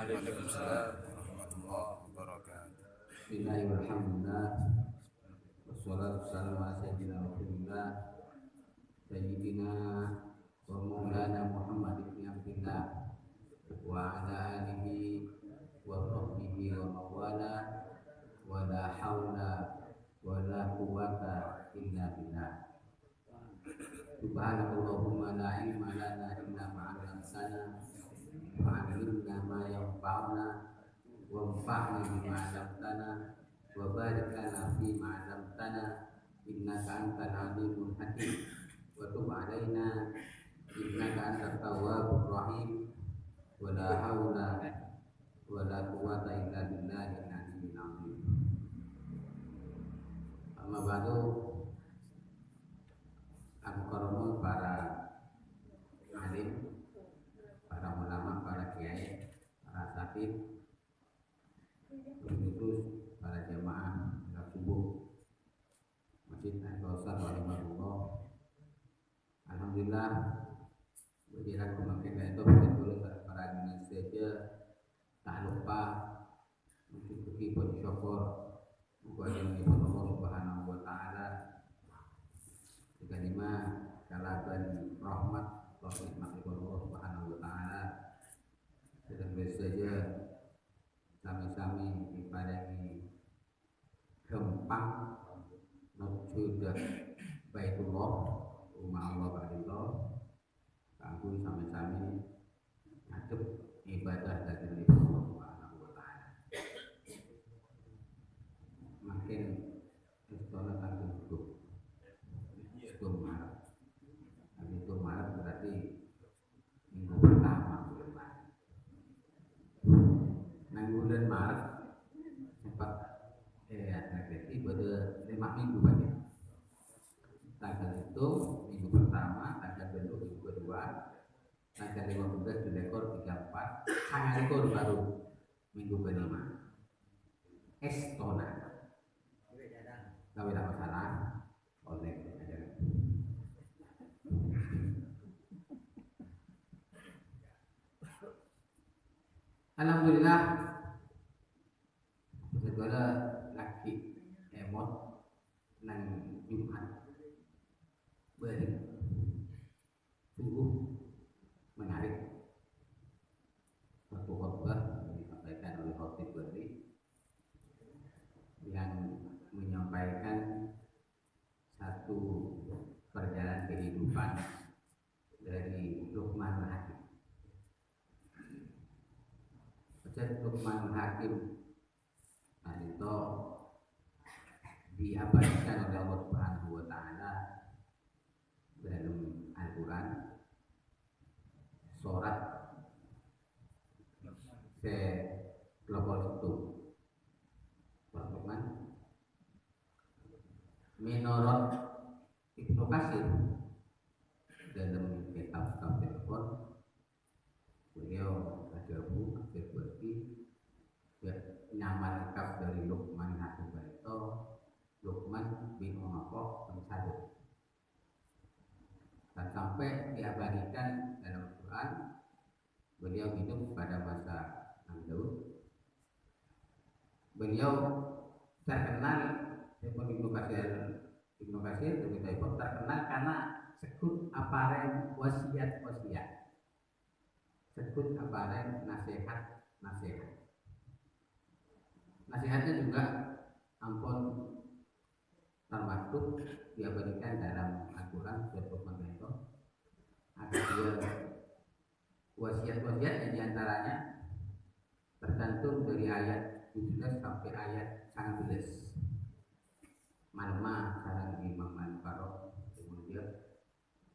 Waalaikumsalam warahmatullahi wabarakatuh. Bismillahirrahmanirrahim. Wassalatu wassalamu ala sayyidina Rasulillah Sayyidina wa maulana Muhammad ibn Abdillah wa ala alihi wa sahbihi wa mawala wa la hawla wa la quwwata illa billah. Subhanallahumma la ilma lana illa ma 'allamtana wa 'allimna ma yanfa'una wanfa'na bima 'allamtana wa barik lana fi ma 'allamtana innaka antal alimul hakim wa tub 'alaina innaka antat tawwabur rahim wa la haula wa la quwwata illa billahil aliyyil azim. Amma ba'du, al-mukarramun para alim, para ulama, para kiai, para asatidz, khusus para jamaah salat subuh Masjid Al-Kausar rahimahullah. Alhamdulillah, berjalan kemakin itu betul para Indonesia tak lupa mensyukuri bersyukur kepada Allah Subhanahu wa taala dengan lima kalaban rahmat Allah Subhanahu wa taala sedang saja sami-sami diparingi gempang nuju Baitullah rumah Allah Baitullah kanggo sami-sami ngadep ibadah dhateng Allah Subhanahu wa taala. Makin istana kanggo hidup sebelum Maret. Itu Maret berarti minggu pertama bulan Maret. Nang bulan Maret sempat berarti pada 5 minggu banyak. Tanggal itu minggu pertama, tanggal 2 minggu kedua, tanggal 15 dilekor 34, tanggal ekor baru minggu kelima. Estona. Kalau tidak masalah, oleh aja. Alhamdulillah, segala laki emot nang Jumat beri sungguh menarik. Satu khotbah disampaikan oleh khotib beri yang menyampaikan satu perjalanan kehidupan dari Luqmanul Hakim. Luqmanul Hakim itu diabadikan oleh Allah Subhanahu wa taala dalam Al-Qur'an surat ke-21 Luqman menurut Ibnu Katsir dalam kitab Tafsir beliau ada buku berarti nama lengkap dari Luqman Hakim itu Luqman bin Umar Pensaduk, dan sampai diabadikan dalam Quran beliau hidup pada masa Nabi Daud. Beliau terkenal seperti Ibnu Katsir terkenal karena sekut aparen wasiat, sekut aparen nasihat. Nasihatnya juga ampun termasuk diabadikan dalam Al-Quran surat Luqman itu. Ada dia wasiat yang diantaranya tergantung dari ayat 17 sampai ayat 19. Malma sarang Imam Al-Farok kemudian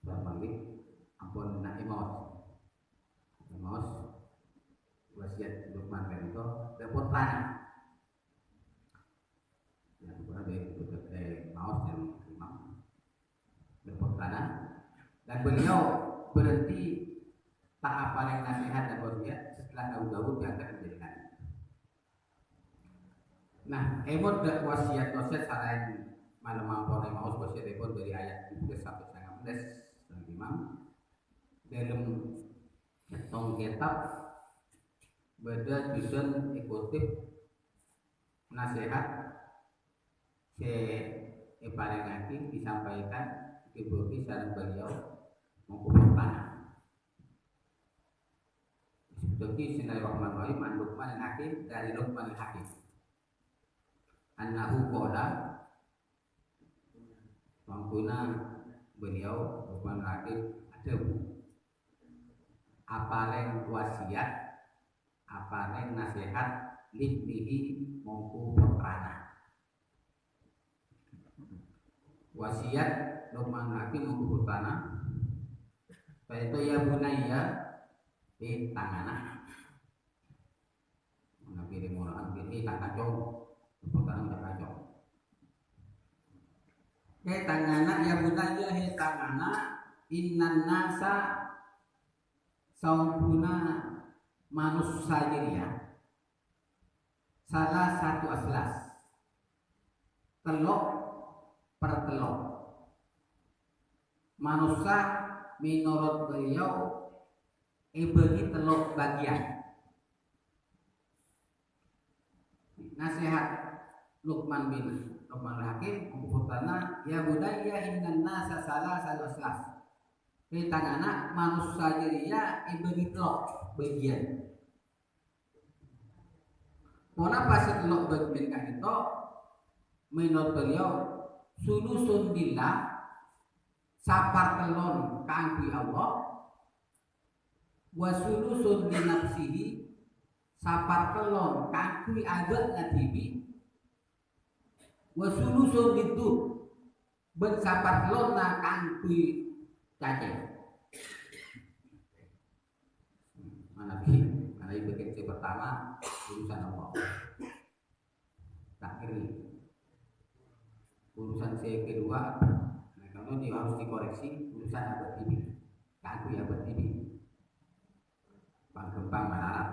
surat Malik ampun nak Emos wasiat Luqman itu repot tanah. Yang berada maos dan imam repot tanah, dan beliau berhenti tak apa yang nasihat dan wasiat setelah Abu Dawud diangkat menjadi nabi. Nah, emot dan wasiat selain malam mampun maos wasiat emot dari ayat 17 sampai 19 dan imam dalam tong kitab beda jusun ikutif nasihat paling lagi disampaikan diberi saran beliau mengukur tanah. Jadi Bismillahirrahmanirrahim an Luqman al-Hakim dari Luqman al-Hakim. Annahu qala mengguna beliau Luqman al-Hakim ada apaleng wasiat apaleng nasihat libnihi mongku putrana. Wasiat Luqman al-Hakim mongku putrana. Itu ya bunaya di tangana. Nabi dimulakan ini tak kacau, putrana tak kacau. Tangana ya bunaya he tangana innan nasa sampuna manusia ya. Salah satu aslas telok per telok manusia menurut beliau bagi telok bagian. Nasihat Luqman al-Hakim putana ya budaya innan nasa salah satu aslas di tangan manusia jadinya bagi telok bagian. Kenapa setelok bagian itu menurut beliau sulusun billah sapar telon kanggo Allah wa sulusun li nafsihi sapar telon kanggo awak nadibi wa sulusun itu ben sapar telon na kanggo cacing. Mana ibu kecil pertama urusan Allah tak kiri urusan saya kedua. Kalau dia harus dikoreksi urusan abad ini, kaku ya abad ini. Gempang marat,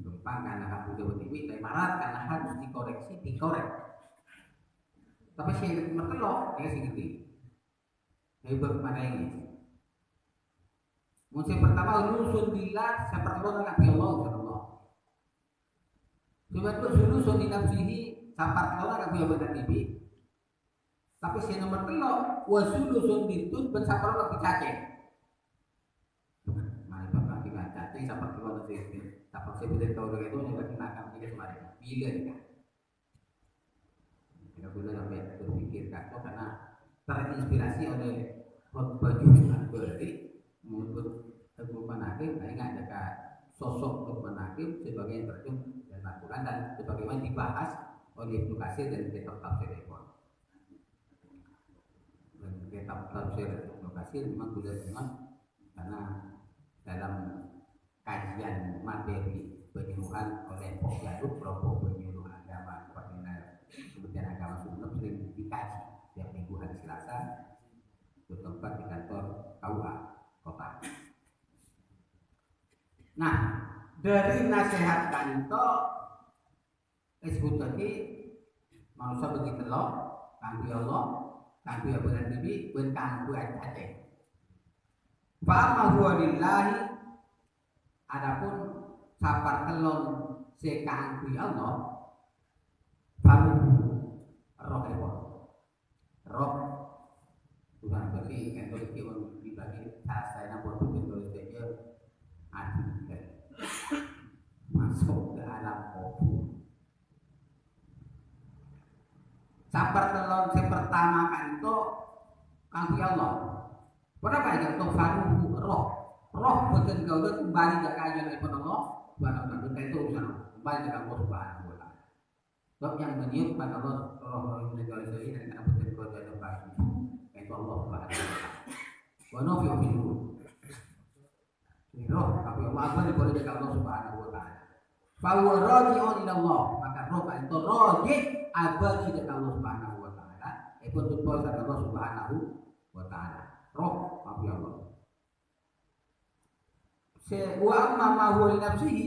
gempang karena kaku abad ini, tapi marat karena harus dikoreksi, dikorek. Tapi saya mertelok, ya segitu. Hebat mana ini? Musim pertama urusan bila seperti Allah Allah. Sebab itu urusan di nafsihi, seperti Allah abad ini. Tapi si nomor telok wasulusun ditun bersapar lagi cacing. Mari bapak kita cacing sampai keluar dari sini. Sampai saya tidak tahu dari itu juga kita akan pikir kemarin. Bila ni kan? Tidak boleh sampai berpikir kacau karena terinspirasi oleh baju beri menurut Luqman Hakim. Saya ingat dekat sosok Luqman Hakim sebagai yang terjun dan Al-Quran dan sebagaimana dibahas oleh Ibnu Katsir dan kitab tafsir Al-Quran. Kitab tafsir lokasi memang sudah dengan karena dalam kajian materi penyuluhan oleh Pokjaruk kelompok penyuluh agama kemudian agama sunnah sering dikaji setiap minggu hari Selasa bertempat di kantor KUA kota. Nah dari nasihat kanto disebut tadi manusia begitu loh kanggo Allah kanggo ya benar bibi ben kanggo ate. Fa ma huwa lillahi adapun sapar telon se kanggo Allah faru roh Tuhan berarti kalau kita dibagi saya buat betul saja adil masuk ke alam kubur. Sapar telon se pertama kan itu kanggo Allah. Kenapa ya untuk faru roh betul kau kembali ke kajian kepada Allah subhanahu wa ta'ala itu urusan kembali ke Allah subhanahu wa ta'ala. Sebab yang meniup pada Allah roh yang meninggal ini dan karena betul kau jadi pasti itu Allah subhanahu wa ta'ala. Wanof yang itu roh tapi Allah boleh ke Allah subhanahu wa ta'ala. Fahuwa raji'un ila Allah maka roh itu raji' abadi ke Allah subhanahu wa ta'ala. Itu betul ke Allah subhanahu wa ta'ala. Roh tapi Allah. Wa amma ma huwa li nafsihi.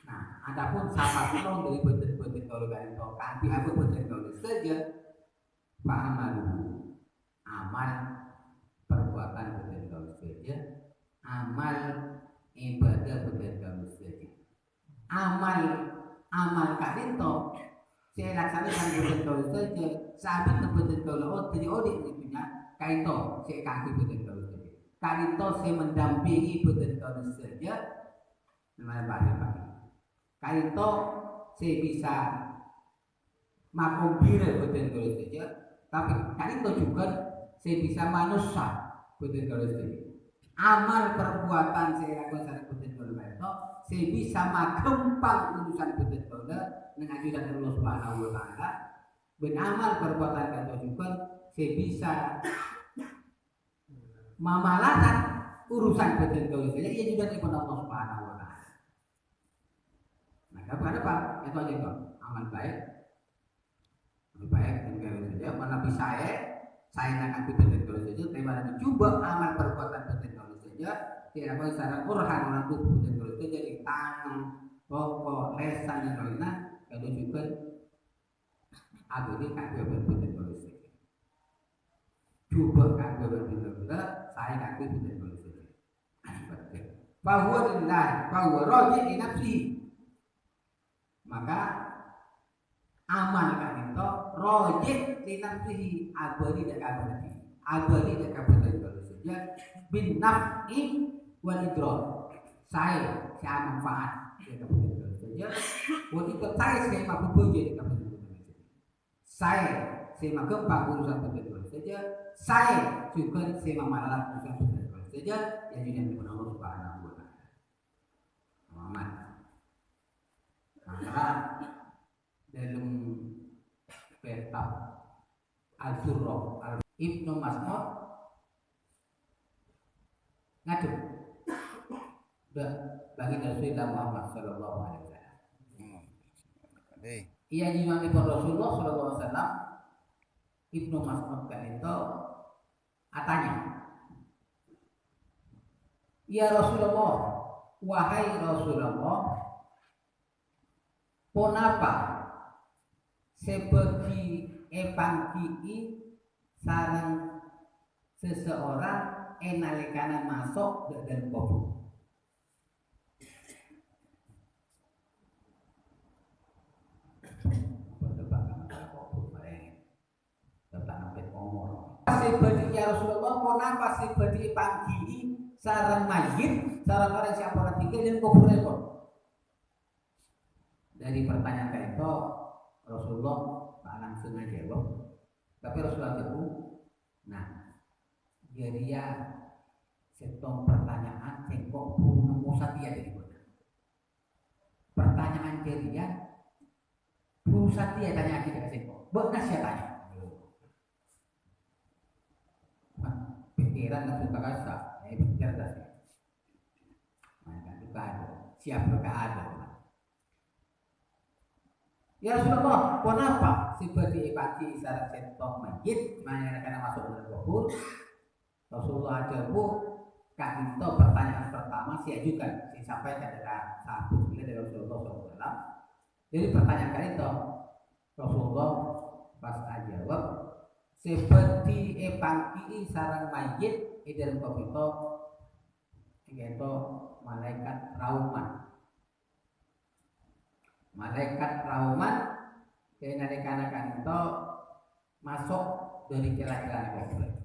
Nah, adapun siapa pun dari bentuk-bentuk golongan itu kanthi apa bentuk golongan saja pahamalu amal perbuatan bentuk golongan saja amal ibadah bentuk golongan saja. amal amal kadito saya laksanakan boten kula saja sabit boten kula jadi audit itunya kaito saya kaki boten kula saja kadito saya mendampingi boten kula saja namanya bagi kaito saya bisa makumbire boten kula saja tapi kadito juga saya bisa manusia boten kula saja amal perbuatan saya lakukan secara boten kula itu saya bisa makempang urusan boten kula dengan ajudan Allah Subhanahu wa taala beramal perbuatan kata juga saya bisa mamalakan urusan boten kula saja ia juga dengan Allah Subhanahu wa taala. Maka pada Pak itu aja kok amal baik dan kalian saja menabi saya nak aku boten kula saja tema mencoba amal perbuatan boten kula saja tidak boleh secara Quran orang tuh boten kula saja jadi tangan pokok lesan dan lainnya kalau juga aku ini kagak boten kula saja coba kagak boten kula saya kagak boten kula saja bahwa lillah bahwa rajin di nafsi maka amal kan itu rojek di nafsihi abadi dan kabadi kalau saja bin naf'i wal idron saya manfaat dia kabadi kalau saja wal itu saya mampu jadi kabadi saya gempa urusan kabadi kalau saja saya juga saya mamalat urusan kabadi kalau saja yang dinyatakan Allah Subhanahu wa taala aman maka dalam kitab Al-Zurrah Ibnu Mas'ud ngadu bagi Rasulullah Muhammad sallallahu alaihi wasallam. Ia dimanipun Rasulullah sallallahu alaihi wasallam Ibnu Mas'ud kan itu atanya ya Rasulullah wahai Rasulullah ponapa seperti epangki sarang seseorang enalikana masuk dan kubur. Seperti ya Rasulullah, kenapa seperti epangki sarang mayit, sarang orang siapa orang tiga dan kubur ekor. Dari pertanyaan itu Rasulullah langsung aja jawab. Tapi Rasulullah itu, nah, dia setong pertanyaan cengkok nemu satia dari mana? Pertanyaan dia buru satia tanya kita cengkok. Benar siapa tanya? Pikiran langsung terasa, pikir dah. Maka juga ada, siap juga ada. Ya Rasulullah, kenapa seperti pagi isyarat setok mayit mana karena masuk dalam kubur? Rasulullah jawab, kak itu pertanyaan pertama saya juga saya sampaikan dengan sahabat beliau dari Rasulullah SAW. Jadi pertanyaan kali itu Rasulullah pas jawab seperti pagi sarang mayit di dalam kubur itu malaikat rauman. Malaikat rauman yang anak-anak itu masuk dari celah-celah kubur.